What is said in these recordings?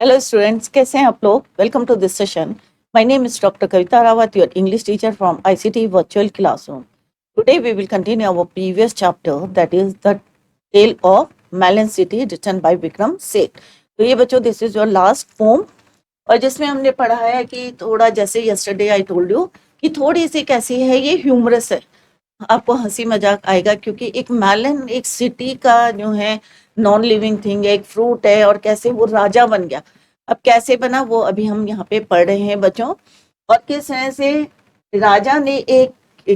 Hello students, कैसे हैं आप लोग? Welcome to this session. My name is Dr. Kavita Rawat, your English teacher from ICT Virtual Classroom. Today we will continue our previous chapter, that is the Tale of Malan City, written by Vikram Seth. तो ये बच्चों, this is your last poem और जिसमें हमने पढ़ा है कि थोड़ा जैसे yesterday I told you कि थोड़ी सी कैसी है, ये ह्यूमरस है, आपको हंसी मजाक आएगा क्योंकि एक मैलन एक सिटी का जो है नॉन लिविंग थिंग है, एक फ्रूट है और कैसे वो राजा बन गया। अब कैसे बना वो अभी हम यहाँ पे पढ़ रहे हैं बच्चों। और किस तरह से राजा ने एक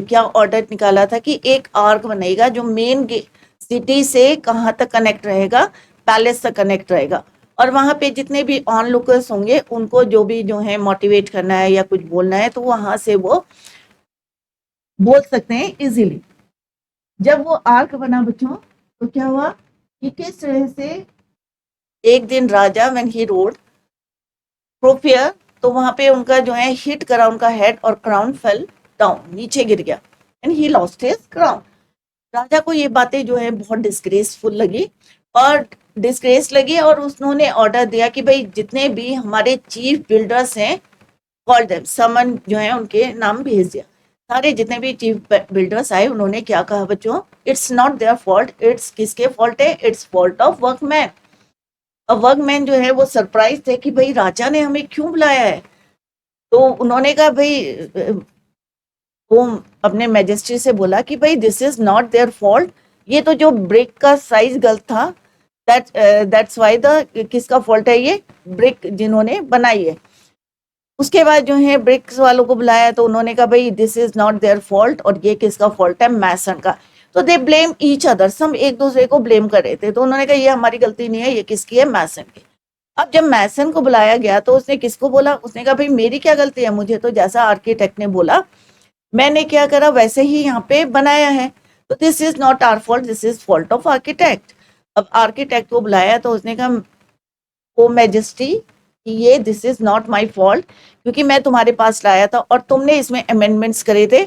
क्या ऑर्डर निकाला था कि एक आर्क बनेगा जो मेन सिटी से कहाँ तक कनेक्ट रहेगा, पैलेस तक कनेक्ट रहेगा। और वहां पे जितने भी ऑन लुकर्स होंगे उनको जो भी जो है मोटिवेट करना है या कुछ बोलना है तो वहां से वो बोल सकते हैं इजीली। जब वो आर्क बना बच्चों तो क्या हुआ कि किस तरह से एक दिन राजा व्हेन ही रोड प्रोफियर, तो वहां पे उनका जो है हिट करा उनका हेड और क्राउन फेल डाउन, नीचे गिर गया and he lost his crown. राजा को ये बातें जो है बहुत डिस्ग्रेसफुल लगी और डिस्ग्रेस लगी और उन्होंने ऑर्डर दिया कि भाई जितने भी हमारे चीफ बिल्डर्स हैं, कॉल देम, समन जो है उनके नाम भेज दिया। सारे जितने भी चीफ बिल्डर्स आए उन्होंने क्या कहा बच्चों, it's not their fault, it's किसके फॉल्ट है, इट्स फॉल्ट ऑफ वर्कमैन। और वर्कमैन जो है वो सरप्राइज थे कि भाई राजा ने हमें क्यों बुलाया है। तो उन्होंने कहा भाई, वो अपने मैजेस्टी से बोला कि भाई this is not their fault, ये तो जो ब्रिक का साइज गलत था, दैट्स वाई द, किसका फॉल्ट है, ये ब्रिक जिन्होंने बनाई है। उसके बाद जो है ब्रिक्स वालों को बुलाया तो उन्होंने कहा भाई this is not their fault, और ये किसका फॉल्ट है, मैसन का। तो दे ब्लेम ईच अदर, सब एक दूसरे को ब्लेम कर रहे थे। तो उन्होंने कहा ये हमारी गलती नहीं है, ये किसकी है, मैसन की। अब जब मैसन को बुलाया गया तो उसने किसको बोला, उसने कहा भाई मेरी क्या गलती है, मुझे तो जैसा आर्किटेक्ट ने बोला मैंने क्या करा वैसे ही यहाँ पे बनाया है। तो this is not our fault, this is fault of architect. अब आर्किटेक्ट को बुलाया तो उसने कहा ओ मैजेस्टी कि ये this is not my fault, क्योंकि मैं तुम्हारे पास लाया था और तुमने इसमें अमेंडमेंट्स करे थे।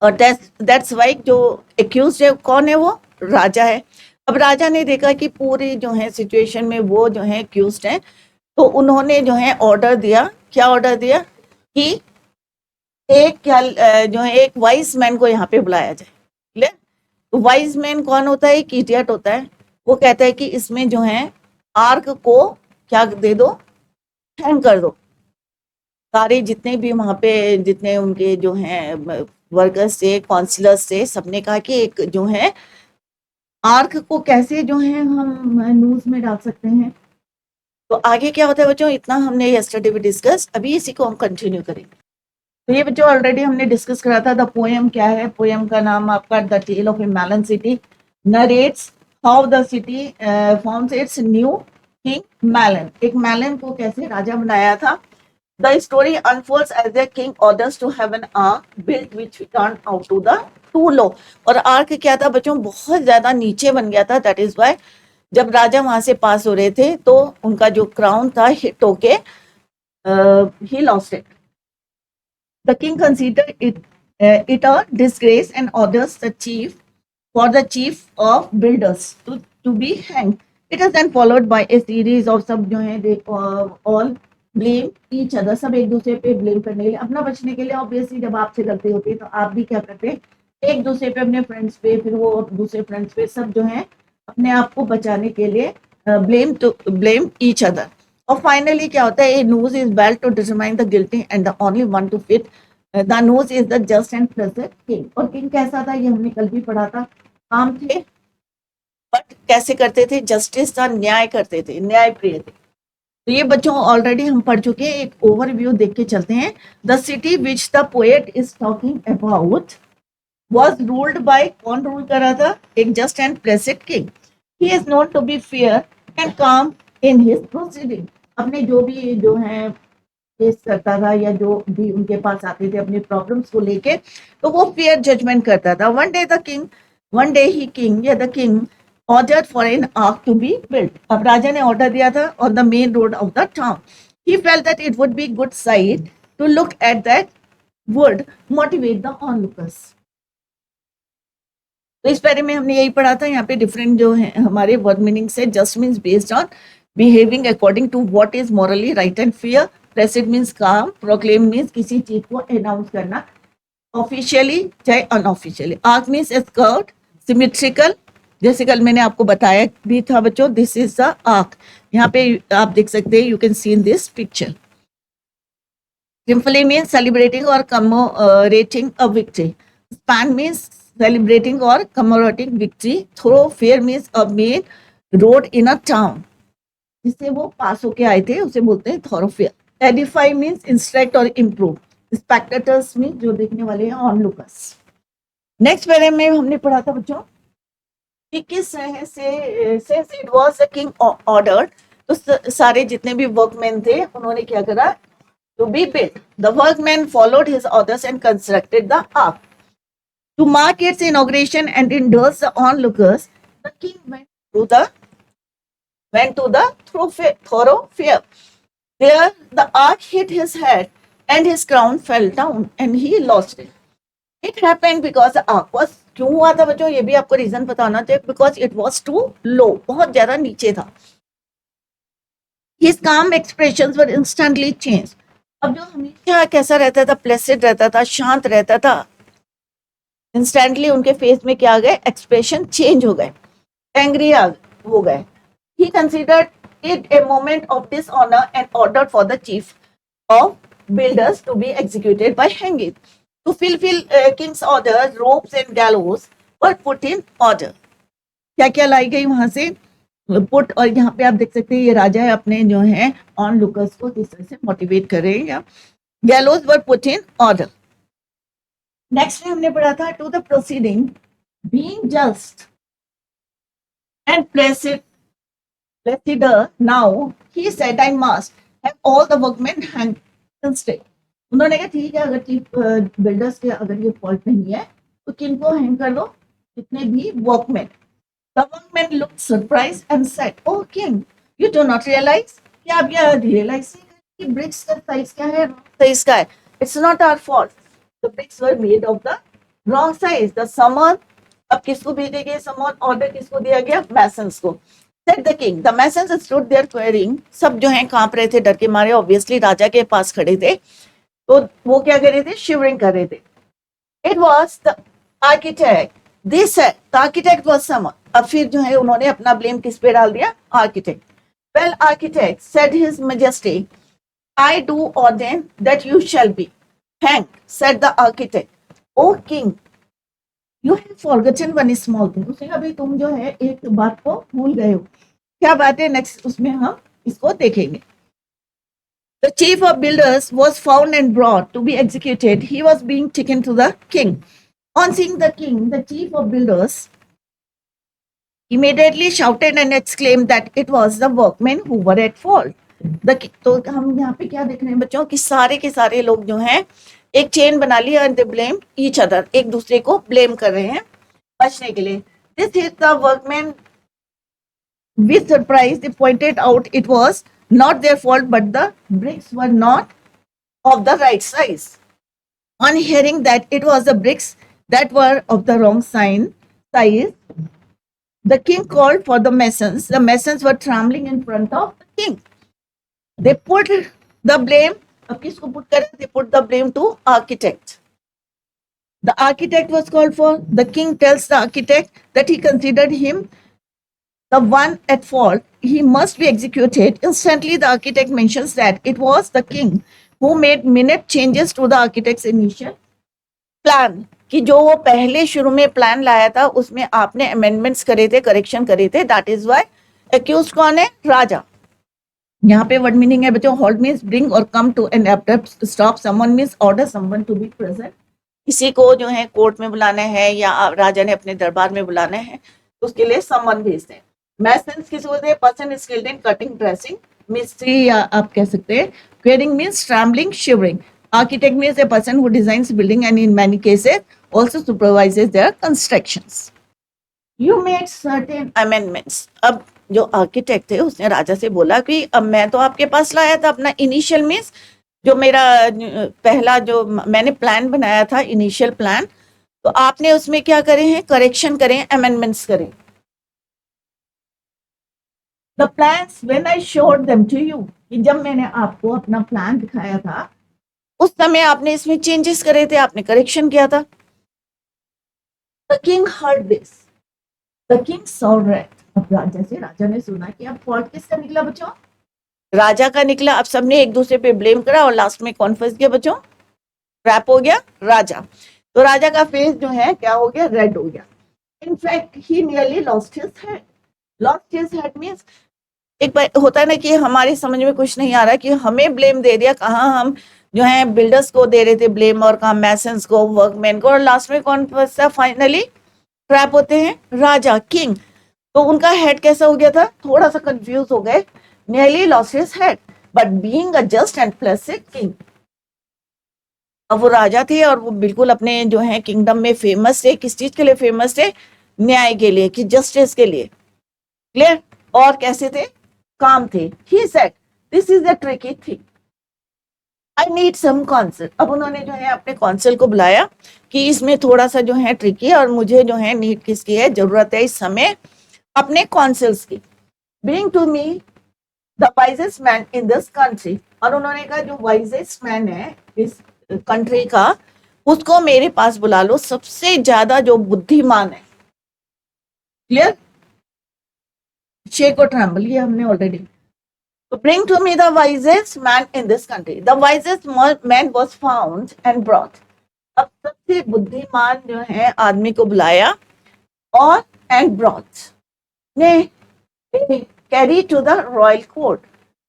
और दैट्स वाई जो एक्यूज है कौन है, वो राजा है। अब राजा ने देखा कि पूरी जो है सिचुएशन में वो जो है एक्यूज है, तो उन्होंने जो है ऑर्डर दिया, क्या ऑर्डर दिया कि एक क्या जो है एक वाइज मैन को यहाँ पे बुलाया जाए। क्लियर? तो वाइज मैन कौन होता है, एक इडियट होता है। वो कहता है कि इसमें जो है आर्क को क्या दे दो, हैंग कर दो। सारे जितने भी वहां पे जितने उनके जो हैं वर्कर्स थे, काउंसिलर्स थे, सबने कहा कि एक जो है आर्क को कैसे जो है हम न्यूज में डाल सकते हैं। तो आगे क्या होता है बच्चों, इतना हमने यस्टरडे भी डिस्कस, अभी इसी को हम कंटिन्यू करेंगे। तो ये बच्चों ऑलरेडी हमने डिस्कस करा था। द पोएम क्या है, पोएम का नाम आपका the tale of a melon city narrates how the city forms its new king melon. एक मैलन को कैसे राजा बनाया था। The story unfolds as their king orders to have an ark built which turned out to the too low। और arc क्या था बच्चों, बहुत ज्यादा नीचे बन गया था। दैट इज वाई जब राजा वहां से पास हो रहे थे तो उनका जो क्राउन था हिट होके he lost it. The king consider it a disgrace and orders the chief for the chief of builders to be hanged. It is then followed by a series of सब जो है they all blame each other, सब एक दूसरे पे blame करने के लिए, अपना बचने के लिए। ऑब्वियसली जब आपसे गलती होती है तो आप भी क्या करते हैं, एक दूसरे पे, अपने फ्रेंड्स पे, फिर वो दूसरे फ्रेंड्स पे, सब जो है अपने आप को बचाने के लिए ब्लेम ईच अदर। और फाइनली क्या होता है, a noose is well to determine the guilty and the only one to fit the noose is the just and present king. और किंग कैसा था ये हमने कल भी पढ़ा था, काम थे बट कैसे करते थे, जस्टिस था, न्याय करते थे, न्याय प्रिय थे। तो ये बच्चों ऑलरेडी हम पढ़ चुके हैं, एक ओवरव्यू देख के चलते हैं। The city which the poet is talking about was ruled by, कौन रूल कर रहा था, एक just and pleasant king. He is known to be fair and calm in his proceeding. अपने जो भी जो है फेस करता था या जो भी उनके पास आते थे अपने प्रॉब्लम्स को लेके, तो वो फेयर जजमेंट करता था। वन डे ही किंग या the king order for an arch to be built. अब राजा ने ऑर्डर दिया था on the main road of the town. He felt that it would be good sight to look at that would motivate the onlookers. तो इस बारे में हमने यही पढ़ा था। यहाँ पे डिफरेंट जो है हमारे वर्ड मीनिंग से, just means based on, behaving according to what is morally right and fair, placid means calm, proclaim means किसी चीज को अनाउंस करना ऑफिशियली चाहे unofficially. Arch means skirt, symmetrical, जैसे कल मैंने आपको बताया भी था बच्चों, दिस इज द आर्क। यहाँ पे आप देख सकते हैं, you can see in this picture. Symphony means celebrating or commemorating a victory. Span means celebrating or commemorating victory. Thoroughfare means a main road in a town. जिससे वो पास होके आए थे उसे बोलते हैं thoroughfare. Edify means instruct or improve. Spectators means जो देखने वाले हैं, onlookers. नेक्स्ट पैरे में हमने पढ़ा था बच्चों कि किस तरह से it was the king ordered, तो सारे जितने भी वर्कमैन थे उन्होंने क्या करा, to be built. The workmen followed his orders and constructed the ark. To mark its inauguration and indulge the onlookers, the king went to the thoroughfare. There, the ark hit his head, and his crown fell down, and he lost it. It happened because the ark was, क्यों हुआ था बच्चों, ये भी आपको reason पता होना चाहिए, because it was too low, बहुत ज्यादा नीचे था. His calm expressions were instantly changed. अब जो हमेशा कैसा रहता था, प्लेसिड रहता था, शांत रहता था, इंस्टेंटली उनके फेस में क्या आ गए, एक्सप्रेशन चेंज हो गए, एंग्री हो गए. He considered it a moment of dishonour and ordered for the chief of builders to be executed by hanging. To fulfil king's order, ropes and gallows were put in order. क्या क्या लाई गई वहां से put, और यहाँ पे आप देख सकते हैं ये राजा है अपने जो है ऑन लुकर्स को किस तरह से मोटिवेट कर रहे हैं. या gallows were put in order. Next में हमने पढ़ा था to the proceeding being just and placider now he said I must have all the workmen hang instead. उन्होंने कहा ठीक है, अगर चीफ बिल्डर्स के अगर ये फॉल्ट नहीं है तो किनको हैंग कर दो, जितने भी workman. The workman looked surprised and said, "Oh king, you do not realize? क्या आप ये realize कि bricks का size क्या है, size का है? It's not our fault. The bricks were made of the wrong size. The summon, अब किसको भेजे गए summon order, किसको दिया गया, masons को. Said the king. The masons stood there querying. सब जो हैं कांप रहे थे डर के मारे, obviously राजा के पास खड़े थे, तो वो क्या कर रहे थे, shivering कर रहे थे. It was the architect. This said, the architect was summoned. अब फिर जो है उन्होंने अपना ब्लेम किस पे डाल दिया, architect. Well architect said his majesty, I do ordain that you shall be hanged. Said the architect, O king, you have forgotten one small thing. उसने कहा भाई तुम जो है एक बात को भूल गए हो. क्या बात है, नेक्स्ट उसमें हम इसको देखेंगे. The chief of builders was found and brought to be executed. He was being taken to the king. On seeing the king, the chief of builders immediately shouted and exclaimed that it was the workmen who were at fault. तो हम यहाँ पे क्या देख रहे हैं बच्चों कि सारे के सारे लोग जो हैं एक चेन बना ली और दे ब्लेम ईच अदर, एक दूसरे को ब्लेम कर रहे हैं बचने के लिए. This is the workman with surprise they pointed out it was not their fault but the bricks were not of the right size. On hearing that it was the bricks that were of the wrong size, the king called for the masons. The masons were trembling in front of the king. They put the blame, अब किसको put करें? They put the blame to architect. The architect was called for. The king tells the architect that he considered him the one at fault. He must be executed. Instantly, the architect mentions that it was the king who made minute changes to the architect's initial plan. कि जो वो पहले शुरू में plan लाया था उसमें आपने अमेंडमेंट्स करे थे, करेक्शन करे थे. दैट इज वाई एक्यूज कौन है, राजा. यहाँ पे वर्ड मीनिंग है बच्चों, होल्ड मीन्स ब्रिंग और come to an abrupt stop. Someone means order someone to be present. किसी को जो है कोर्ट में बुलाना है या राजा ने अपने दरबार में बुलाना है तो उसके लिए समवन भेजते हैं. मैसन्स किसी बोलते हैं, person skilled in cutting, dressing. मिस्त्री या आप कह सकते हैं. Quarrying means trembling, shivering. Architect means a person who designs building and in many cases also supervises their constructions. You made certain amendments. अब जो आर्किटेक्ट थे उसने राजा से बोला कि अब मैं तो आपके पास लाया था अपना इनिशियल मीन्स जो मेरा पहला जो मैंने प्लान बनाया था, इनिशियल प्लान, तो आपने उसमें क्या करे हैं, करेक्शन करें, अमेंडमेंट्स करें. The plans when I showed them to you, कि जब मैंने आपको अपना प्लान दिखाया था उस समय आपने इसमें चेंजेस करे थे, आपने करेक्शन किया था. The king heard this, the king saw red. अब राजा से, राजा ने सुना कि अब फॉल्ट किसका निकला बच्चों? राजा का निकला. अब सबने एक दूसरे पे ब्लेम करा और लास्ट में कौन फंस गया बच्चों? ट्रैप हो गया राजा. तो राजा का फेस जो है क्या हो गया? रेड हो गया. In fact he nearly lost his head. Lost his head means एक बार होता है ना कि हमारी समझ में कुछ नहीं आ रहा कि हमें ब्लेम दे दिया. कहाँ हम जो है बिल्डर्स को दे रहे थे ब्लेम और कहाँ मैसन्स को, वर्कमैन को, और लास्ट में कौन फंसा? फाइनली ट्रैप होते हैं राजा, किंग. तो उनका हेड कैसा हो गया था? थोड़ा सा कंफ्यूज हो गए. Nearly lost his head but being a just and Placid king. अब वो राजा थे और वो बिल्कुल अपने जो है किंगडम में फेमस थे. किस चीज के लिए फेमस थे? न्याय के लिए, कि जस्टिस के लिए. क्लियर? और कैसे थे? काम थे. He said this is a tricky thing, I need some counsel. अब उन्होंने जो है अपने काउंसिल को बुलाया कि इसमें थोड़ा सा जो है ट्रिकी है और मुझे जो है नीड किसकी है? जरूरत है इस समय अपने काउंसिल्स की. Bring to me the wisest man in this country. और उन्होंने कहा जो वाइजेस्ट मैन है इस कंट्री का, उसको मेरे पास बुला लो, सबसे ज्यादा जो बुद्धिमान है. क्लियर? शेक और ट्रम्बल, ये हमने ऑलरेडी. तो bring to me the wisest man in this country. The wisest man was found and brought. अब सबसे बुद्धिमान जो है आदमी को बुलाया और and brought ने carry to the royal court,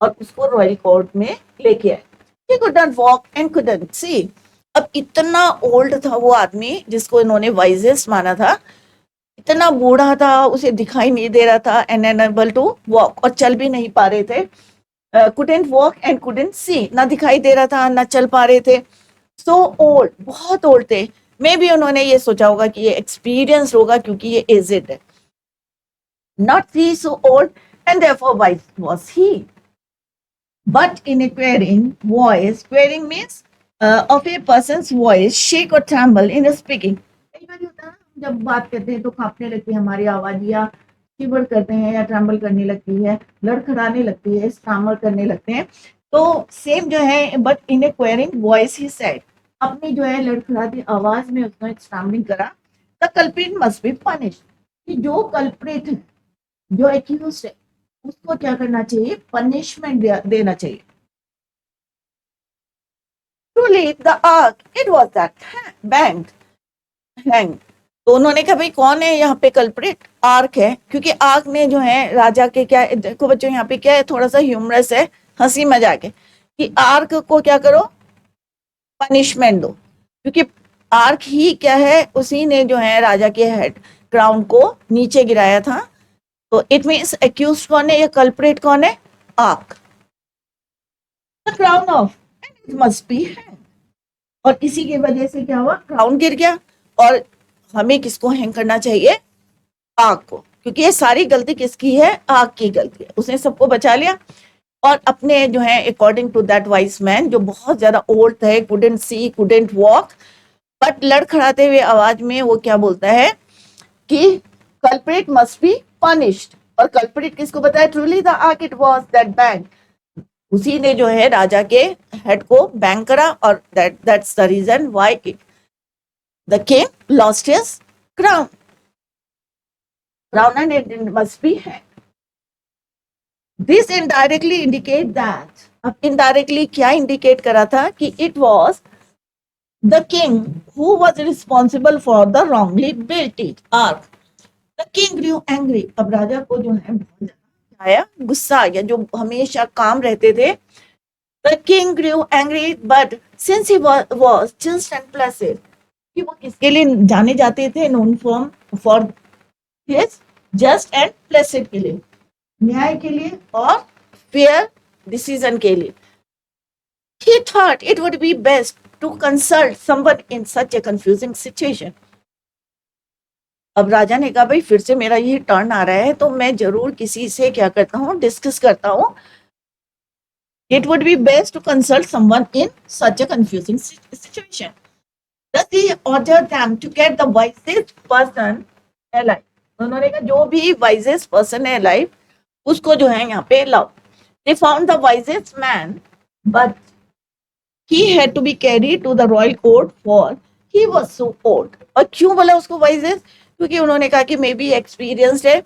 और उसको रॉयल कोर्ट में लेके आए. He could not walk and couldn't see. अब इतना ओल्ड था वो आदमी जिसको इन्होंने वाइजेस्ट माना था, इतना बूढ़ा था, उसे दिखाई नहीं दे रहा था, एंड अनएबल टू वॉक, और चल भी नहीं पा रहे थे. couldn't walk and couldn't see, ना दिखाई दे रहा था ना चल पा रहे थे. so old, बहुत ओल्ड थे. मे बी उन्होंने ये सोचा होगा कि ये एक्सपीरियंस होगा क्योंकि ये एजेड है. not he so old and therefore wise was he, but in a querying voice, querying means of a person's voice shake or tremble in speaking. कई बार होता है ना, जब बात करते हैं तो कांपने लगती है हमारी आवाज, या शिवर करते हैं या ट्रम्बल करने लगती है, लड़खड़ाने लगती है, स्टामर करने लगते हैं. तो सेम जो है, but in A quarrying voice he said, अपनी जो है लड़खड़ाती आवाज में उसने स्टामरिंग करा. The culprit must be punish, कि जो कल्प्रिट है, जो एक्यूज्ड है, उसको क्या करना चाहिए? पनिशमेंट देना चाहिए. Truly the ark, it was that banged, hanged. तो उन्होंने कहा भाई कौन है यहाँ पे कल्प्रिट? आर्क है, क्योंकि आर्क ने जो है राजा के, क्या देखो बच्चों यहाँ पे क्या है, थोड़ा सा ह्यूमरस है, हंसी मजाक है, कि आर्क को क्या करो? पनिशमेंट दो. क्योंकि आर्क ही क्या है? उसी ने जो है राजा के हेड क्राउन को नीचे गिराया था. तो इट मीन्स एक्यूज कौन है? या कल्प्रिट कौन है? Arc. The crown of it must be hang. और इसी की वजह से क्या हुआ? क्राउन गिर गया. और हमें किसको हैंग करना चाहिए? आग को, क्योंकि ये सारी गलती किसकी है? आग की गलती है. उसने सबको बचा लिया और अपने जो है according to that wise man, जो बहुत ज्यादा ओल्ड थे, couldn't see, couldn't walk, but लड़खड़ाते हुए आवाज में वो क्या बोलता है कि कल्प्रिट मस्ट बी पनिश्ड. और कल्प्रिट किसको बताया? Truly the ark it was that bang. उसी ने जो है राजा के हेड को बैंग करा, और that's the reason why the king lost his crown. Crown and it must be hanged. This indirectly indicate that. अब indirectly क्या indicate करा था? कि it was the king who was responsible for the wrongly built ark. The king grew angry. अब राजा को जो है बहुत ज्यादा आया, गुस्सा आ गया. जो हमेशा काम रहते थे. The king grew angry, but since he was just and placid, कि वो किसके लिए जाने जाते थे? Known for his just and Placid के लिए, न्याय के लिए और फेयर डिसीजन के लिए. He thought it would be best to consult someone in such a confusing situation. अब राजा ने कहा भाई फिर से मेरा ये टर्न आ रहा है तो मैं जरूर किसी से क्या करता हूँ? डिस्कस करता हूँ. It would be best to consult someone in such a confusing situation. Thus he ordered them to get the wisest person alive. उन्होंने कहा जो भी wisest person है alive, उसको जो है यहाँ पे लाओ। They found the wisest man but he had to be carried to the royal court for he was so old। और क्यों बोला उसको वाइजेस्ट? क्योंकि उन्होंने कहा कि मे बी एक्सपीरियंस्ड है,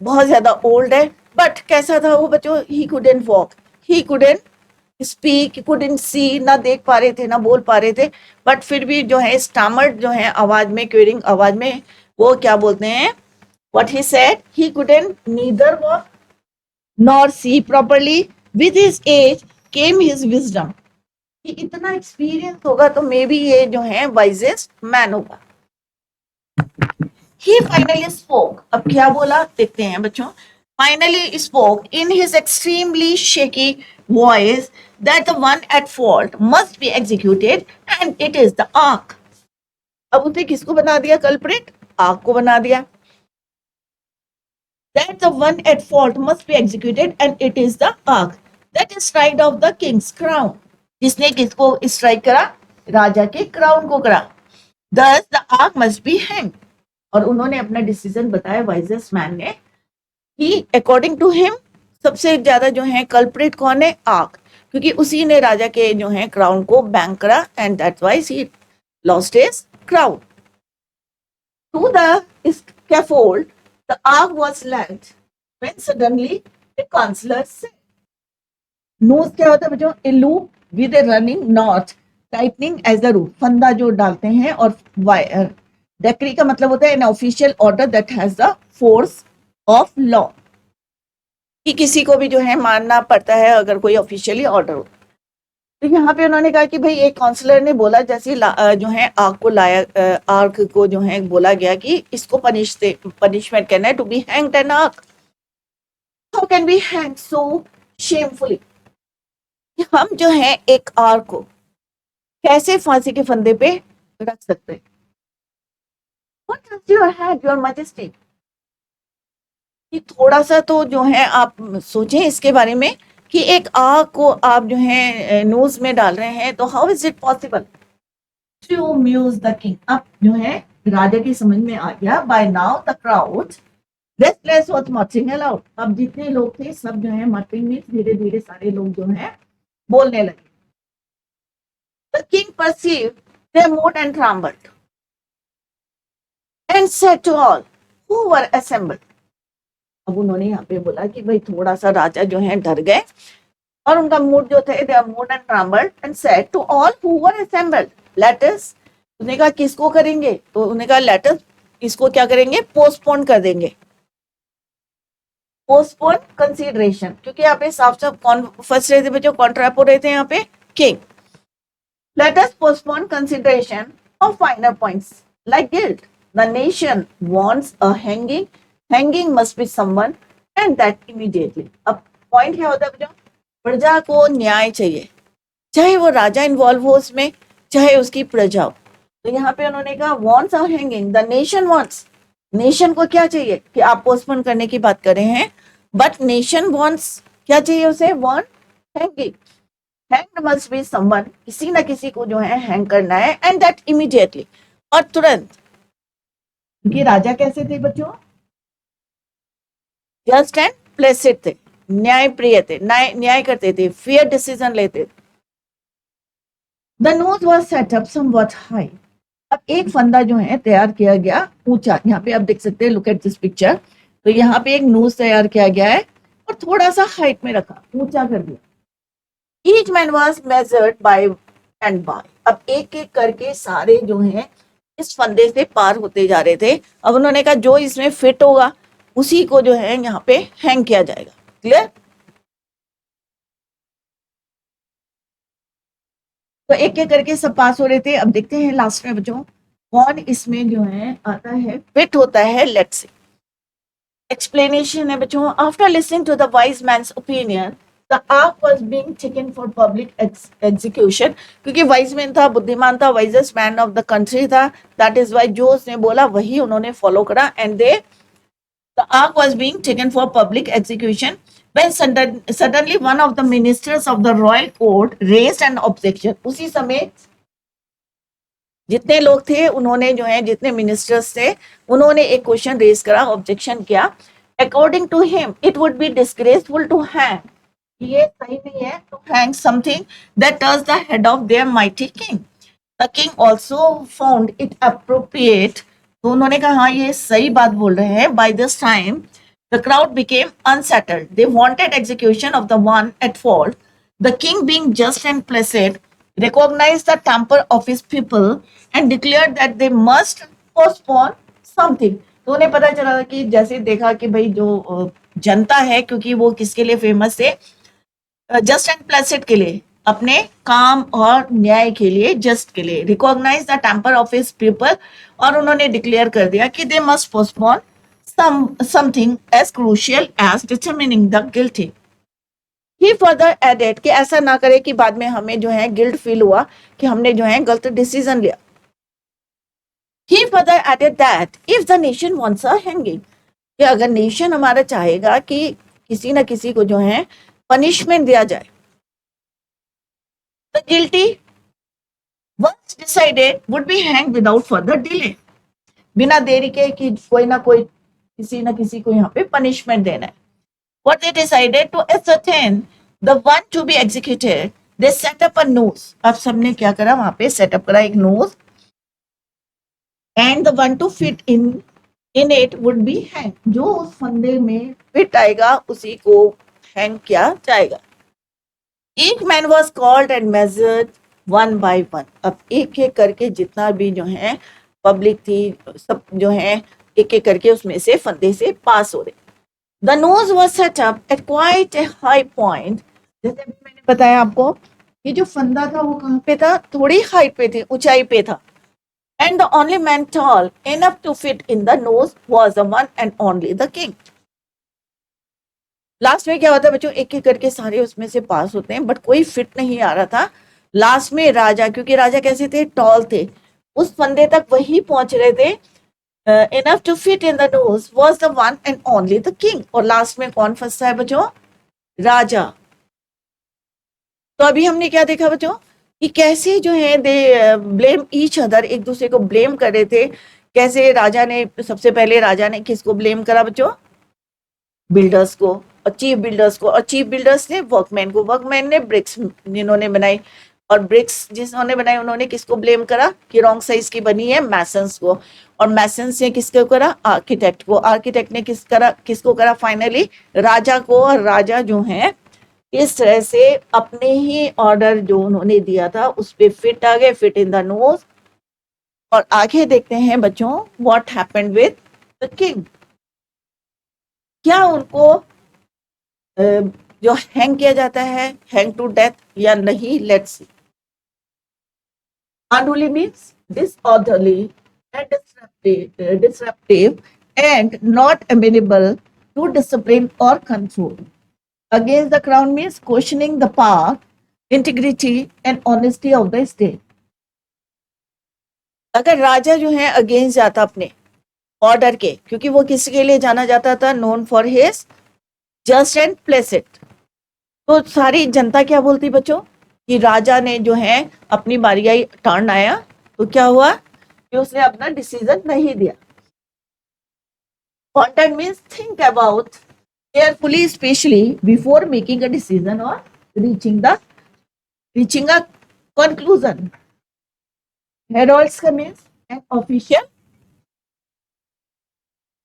बहुत ज्यादा ओल्ड है, बट कैसा था वो बच्चों? He couldn't walk, he couldn't speak, couldn't see, ना देख पा रहे थे ना बोल पा रहे थे, बट फिर भी जो है स्टामर्ड जो है आवाज में, क्वेरिंग आवाज में, वो क्या बोलते हैं, what he said, he couldn't neither walk nor see properly, with his age came his wisdom। कि इतना एक्सपीरियंस होगा तो मे बी ये जो है वाइजेस्ट मैन होगा। ही फाइनली स्पोक, अब क्या बोला देखते हैं बच्चों। Finally spoke in his extremely shaky voice that the one at fault must be executed and it is the arc. अब उसने किसको बना दिया कल्प्रिट? आर्क को बना दिया। That the one at fault must be executed and it is the ark that is strike of the king's crown। जिसने किसको स्ट्राइक करा? राजा के क्राउन को करा। Thus the ark must be hanged। और उन्होंने अपना डिसीजन बताया वाइजेस्ट मैन ने कि अकॉर्डिंग टू हिम सबसे ज्यादा जो है कल्प्रिट कौन है? आर्क, क्योंकि उसी ने राजा के जो है क्राउन को बैंग करा and that's why he lost his crown. To the scaffold the ark was led when suddenly the counselor said। Noose क्या होता है बच्चों? A loop with a running knot tightening as the rope, फंदा जो डालते हैं। और वायर डेक्री का मतलब होता है an official order that has the force of law, कि किसी को भी जो है मानना पड़ता है अगर कोई ऑफिशियली ऑर्डर हो। तो यहाँ पे उन्होंने कहा कि भाई एक काउंसलर ने बोला जैसे जो है आर्क को लाया, आर्क को जो है बोला गया कि इसको पनिशमेंट करना है, to be hanged an ark. How can be hang so shamefully? हम जो है एक आर्क को कैसे फांसी के फंदे पे रख सकते हैं? What does your head, your majesty? कि थोड़ा सा तो जो है आप सोचें इसके बारे में कि एक आग को आप जो है नोज में डाल रहे हैं, तो how is it possible to muse the king? अब जो है राजा की समझ में आ गया। By now the crowd restless was marching aloud. अब जितने लोग थे सब जो है मार्चिंग में धीरे धीरे सारे लोग जो है बोलने लगे। The king perceived their mood and trembled and said to all who were assembled. अब उन्होंने यहाँ पे बोला कि भाई थोड़ा सा राजा जो है डर गए और उनका मूड जो थे, their mood and trembled and said to all who were assembled let us. उसने कहा किसको करेंगे? तो उन्होंने कहा लेट अस, इसको क्या करेंगे? पोस्टपोन कर देंगे। पोस्टपोन कंसीडरेशन, क्योंकि यहाँ पे साफ साफ कौन फर्स्ट रहे थे बच्चों? कॉन्ट्रैपो रहे थे यहाँ पे king. Let us postpone consideration of final points like guilt. The nation wants a hanging, hanging must be someone and that immediately. अब पॉइंट क्या होता है बच्चों? प्रजा को न्याय चाहिए, चाहे वो राजा इन्वॉल्व हो उसमें, चाहे उसकी प्रजा हो। तो यहाँ पे उन्होंने कहा wants a hanging, the nation wants, nation को क्या चाहिए कि आप पोस्टपोन करने की बात कर रहे हैं, बट नेशन वांट्स क्या चाहिए उसे? Want hanging. Hanged must be someone, किसी ना किसी को जो है हैंग करना है, एंड दैट इमीडिएटली, और तुरंत। क्योंकि राजा कैसे थे बच्चों? जस्ट एंड प्लेसिड थे, न्याय प्रिय थे, न्याय करते थे, फेयर डिसीजन लेते थे। The nose was set up somewhat high. अब एक फंदा जो है तैयार किया गया ऊंचा, यहाँ पे आप देख सकते हैं, लुक एट दिस पिक्चर। तो यहाँ पे एक नोज तैयार किया गया है और थोड़ा सा हाइट में रखा, ऊंचा कर दिया। Each man was measured by and by. अब एक एक करके सारे जो हैं इस फंदे से पार होते जा रहे थे। अब उन्होंने कहा जो इसमें फिट होगा उसी को जो है यहाँ पे हैंग किया जाएगा। क्लियर? तो एक एक करके सब पास हो रहे थे। अब देखते हैं लास्ट में बच्चों कौन इसमें जो है आता है, फिट होता है। लेट्स सी एक्सप्लेनेशन है बच्चों। After listening to the wise man's opinion the ark was being taken for public execution. क्योंकि वाइज मैन था, बुद्धिमान था, wisest man of the country था, दैट इज वाई जो उसने बोला वही उन्होंने फॉलो करा। And they the ark was being taken for public execution when suddenly one of the ministers of the royal court raised an objection। उसी समय जितने लोग थे उन्होंने जो है, जितने मिनिस्टर्स थे उन्होंने एक क्वेश्चन रेज करा, ऑब्जेक्शन किया According to him, it would be disgraceful to hang. ये सही नहीं है to hang something that touches the head of their mighty king. The king also found it appropriate. तो उन्होंने कहा हाँ ये सही बात बोल रहे हैं. By this time, the crowd became unsettled. They wanted execution of the one at fault. The king, being just and placid, recognized the temper of his people and declared that they must postpone something. तो उन्हें पता चला कि जैसे देखा कि भाई जो जनता है, क्योंकि वो किसके लिए फेमस थे, जस्ट एंड प्लेसिड के लिए, अपने काम और न्याय के लिए, जस्ट के लिए, recognise the temper of his people, और उन्होंने डिक्लेयर कर दिया कि they must postpone something as crucial as determining the guilty. He further added कि ऐसा ना करे कि बाद में हमें जो है गिल्ट फील हुआ कि हमने जो है गलत डिसीजन लिया. He further added that if the nation wants a hanging, कि अगर नेशन हमारा चाहेगा कि किसी ना किसी को जो है पनिशमेंट दिया जाए, the guilty once decided would be hanged without further delay. बिना देरी के कि कोई ना कोई किसी ना किसी को यहाँ पे पनिशमेंट देना है. What they decided to ascertain the one to be executed, they set up a noose. अब सबने क्या करा, वहां पे सेटअप करा एक knows, and the one to fit in it would be hang. जो उस फंदे में फिट आएगा उसी को हैंग किया जाएगा. Each man was called and measured one by one. अब एक एक करके जितना भी जो है पब्लिक थी, सब जो है एक एक करके उसमें से फंदे से पास हो रहे. The nose was set up at quite a high point. जैसे मैंने बताया आपको, ये जो फंदा था वो कहाँ पे था, थोड़ी हाइट पे थे, ऊंचाई पे था. And the only man tall enough to fit in the nose was the one and only the king. Last में क्या होता है बच्चों, एक एक करके सारे उसमें से पास होते हैं, बट कोई फिट नहीं आ रहा था. लास्ट में राजा, क्योंकि राजा कैसे थे, टॉल थे, उस फंदे तक वही पहुंच रहे थे. enough to fit in the nose was the one and only the king. और लास्ट में कौन फंसता है बच्चों, राजा. तो अभी हमने क्या देखा बच्चों कि कैसे जो है दे ब्लेम ईच अदर, एक दूसरे को ब्लेम कर रहे थे. कैसे राजा ने, सबसे पहले राजा ने किसको ब्लेम करा बच्चों, बिल्डर्स को और चीफ बिल्डर्स को, और चीफ बिल्डर्स ने वर्कमैन को, वर्कमैन ने ब्रिक्स जिन्होंने बनाई, और ब्रिक्स जिन्होंने बनाई उन्होंने किसको ब्लेम करा कि रॉन्ग साइज की बनी है, मैसन्स को, और मैसन्स ने किसको करा, आर्किटेक्ट को, आर्किटेक्ट ने किसको करा फाइनली, राजा को. और राजा जो है इस तरह से अपने ही ऑर्डर जो उन्होंने दिया था उस पे फिट आ गए, फिट इन द नोज. और आगे देखते हैं बच्चों what happened with the king. क्या उनको जो हैंग किया जाता है, हैंग टू डेथ या नहीं, let's see. Unruly means disorderly and disruptive and not amenable to discipline or control. Against the crown means questioning the power, integrity and honesty of the state. अगर राजा जो है against जाता अपने order के, क्योंकि वो किसके लिए जाना जाता था, known for his just and Placid. तो सारी जनता क्या बोलती बच्चों कि राजा ने जो है अपनी बारी आई, टर्न आया, तो क्या हुआ कि उसने अपना डिसीजन नहीं दिया. Content means think about carefully, especially before making a decision or reaching a conclusion. Heralds means an official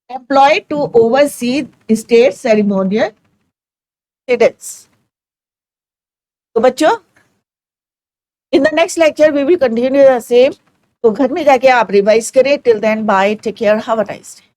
employed to oversee state ceremonial events. तो बच्चों in the next lecture we will continue the same. तो घर में जाके आप revise करें. Till then bye, take care, have a nice day.